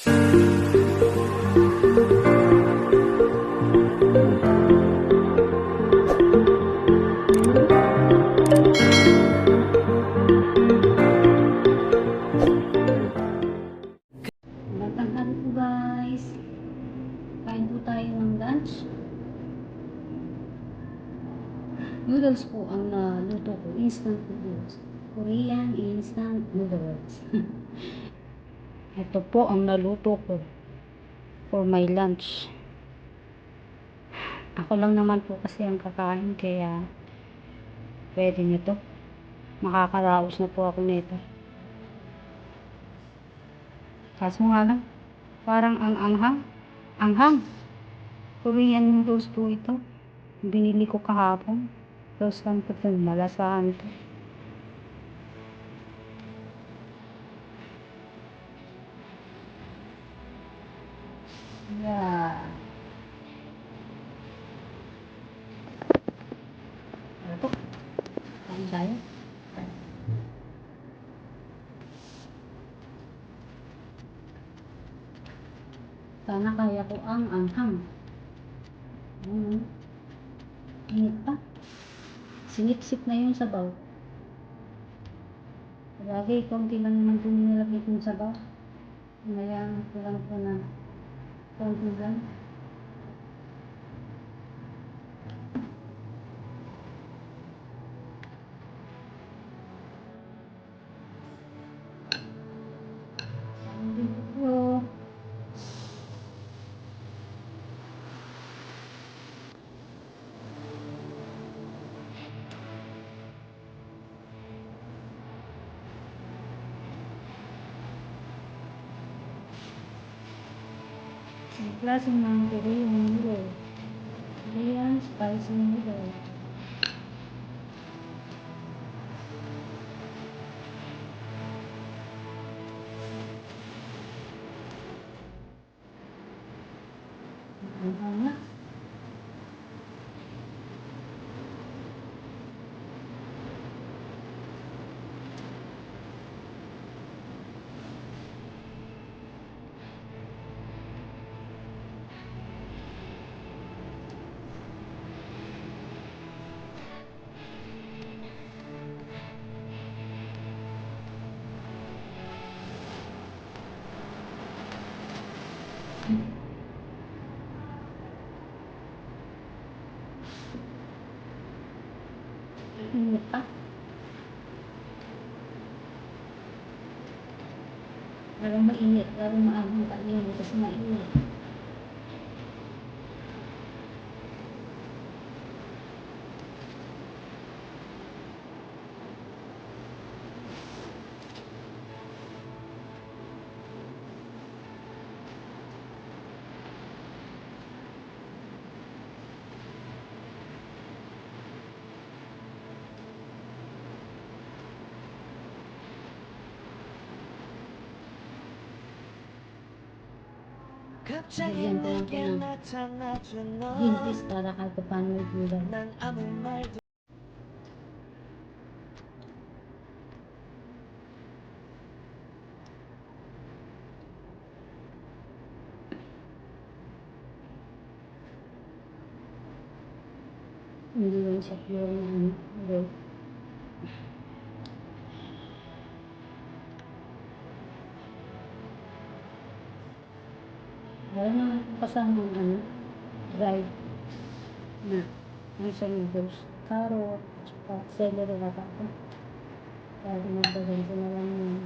Tanghali po guys. Kain po tayo ng lunch. Noodles po ang naluto ko. Instant noodles. Korean instant noodles. Ito po ang naluto ko for my lunch. Ako lang naman po kasi ang kakain kaya pwede nito. Makakaraos na po ako nito. Kaso nga lang, parang ang anghang. Anghang. Korean noodles po ito. Binili ko kahapon. Tapos lang po ito, malasahan ito. Yeah. Ano po? Kain tayo. Sana kaya ko ang anghang. Init pa. Sinipsip na yung sabaw. Lagi, konti lang naman po nilagay kong sabaw. Ngayon ko lang po na konti lang. Hindi po. Ang klase ng Korean noodle. Korean spicy noodle. Ang nga. Init pa. Lalong mainit. Lalong maabang kainin kasi mainit. Bigyan ko lang po ng hintis para kahit paano may gulay. Hindi lang siya pure na ano. Meron naman po kasama ano, dried na ano sa noodles. Carrot, tsaka celery na ako. Kaya dinagdagan ko na lang yun.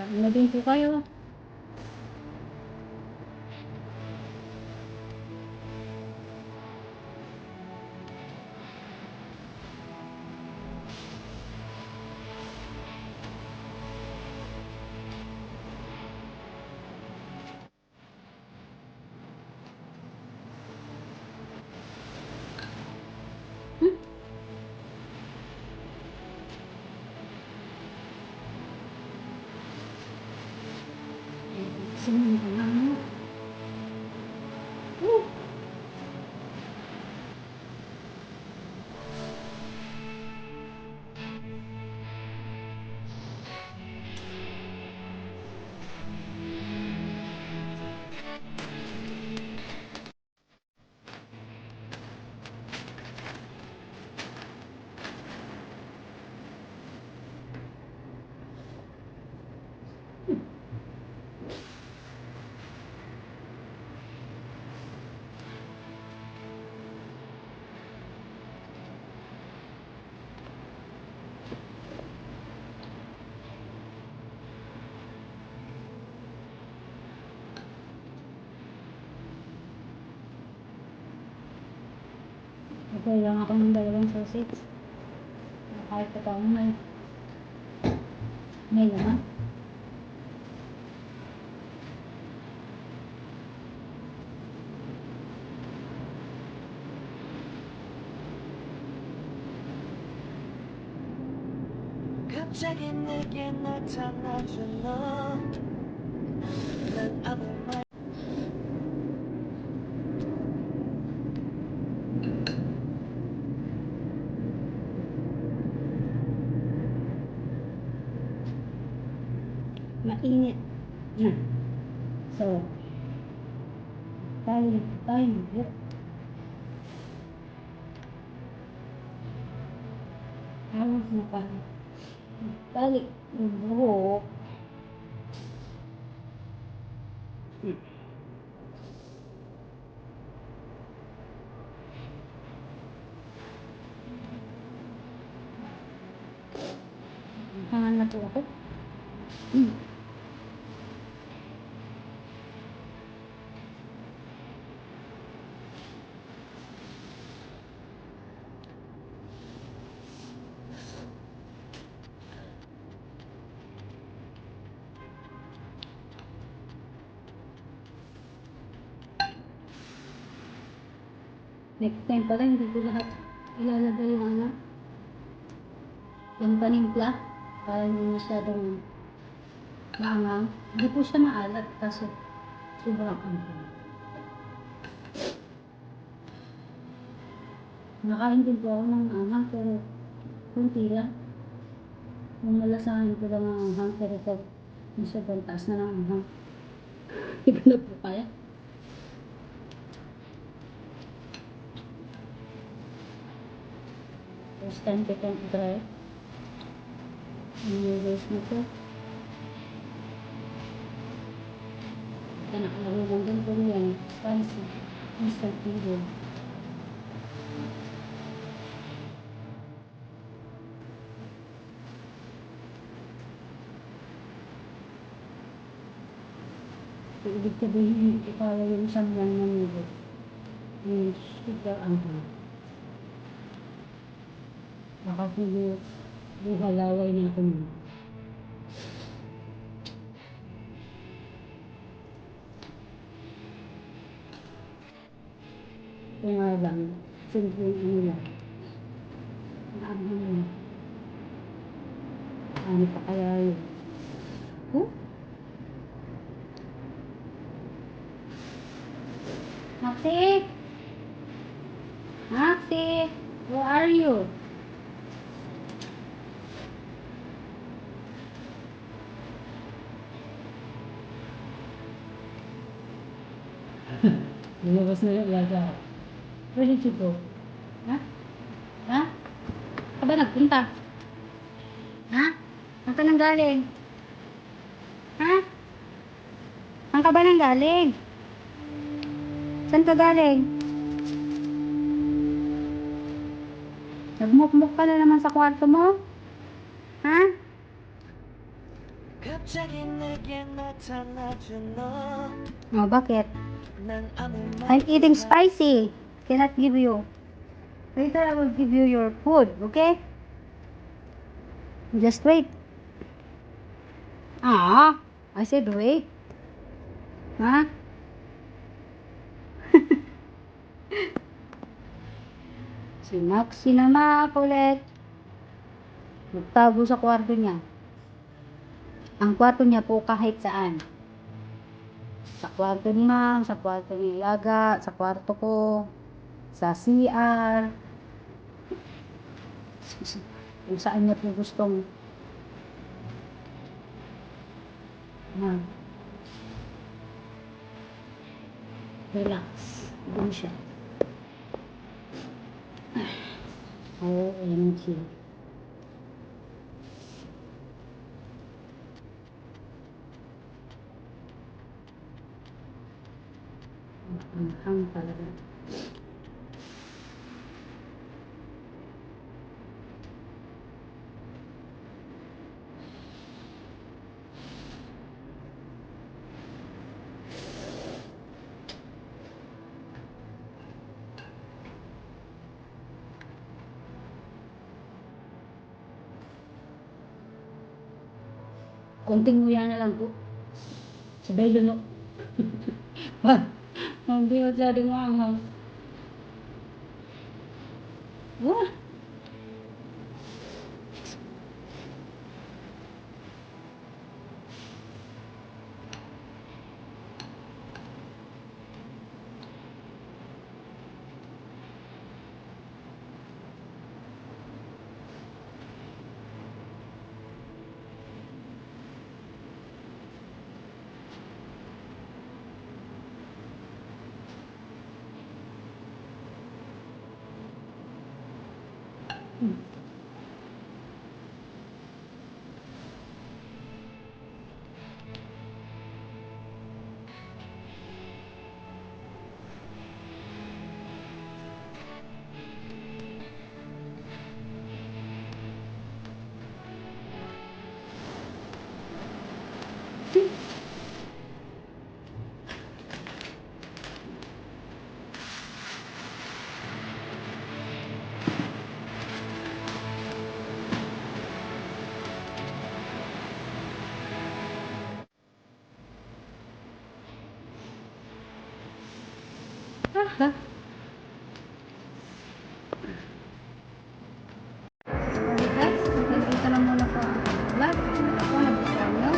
Kain na din po kayo. Sino ka nga mo? Okay lang ako ng dalawang sausage. Kahit pa taong may laman. 갑자기 내게 나타나준 너. 난 아무 말 Mainit na. So, tayo. Awas na pa. Balik yung buhok. Hangal na po ako. Next time pala, hindi ko lahat ilalagay yung yung panimpla para hindi masyadong maangang. Hindi po siya maalat kaso sobrang angkong. Nakain din po ako ng anghang pero kunti lang. Kung malasahan ko lang ang anghang pero pag sobrang taas na ng anghang, hindi ko na po kaya. First time ko itong try. Ang noodles na to. Ito nakalagay lang din po yan. Spicy. Instant noodle. Ibig sabihin, hindi ko kaya yung samyang na noodle. Yung super anghang. Baka siguro yung halaway ng kumin. Ito nga lang, simple ano lang. Naanghang lang. Ano pa kaya yun? Huh? Maxie! Maxie! Where are you? Lumabas na yung alaga ko. Where did you go? Ha? Ha? Saan ka ba nagpunta? Ha? Saan ka nang galing? Ha? Saan ka ba nang galing? Saan ka galing? Nagmukmuk ka na naman sa kwarto mo? Ha? 갑자기 내게 나타나준 너. Oh, bakit? 난 아무 I'm eating 말도 spicy. Cannot give you. Later I will give you your food, okay? Just wait. Ah, I said wait. Ha? Si Maxi naman ulit. Nagtago sa kwarto niya. Ang kwarto niya po kahit saan. Sa kwarto ni Ma'am, sa kwarto ni Laga, sa kwarto ko, sa CR. Kung saan niya po gustong relax. Doon siya. OMG. Ang hang talaga. Konting nguya na lang po. Sabay lunok. Hindi ko siya din maanghang. Wah! Ha? Okay guys, dito lang muna po ang vlog. Sana po nagustuhan nyo.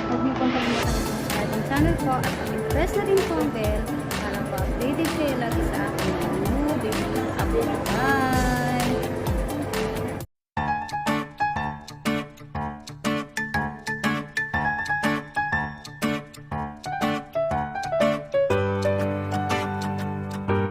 Huwag niyo pong kalimutan i-subscribe ang channel ko at i-press na rin po ang bell para po updated kayo lagi sa akin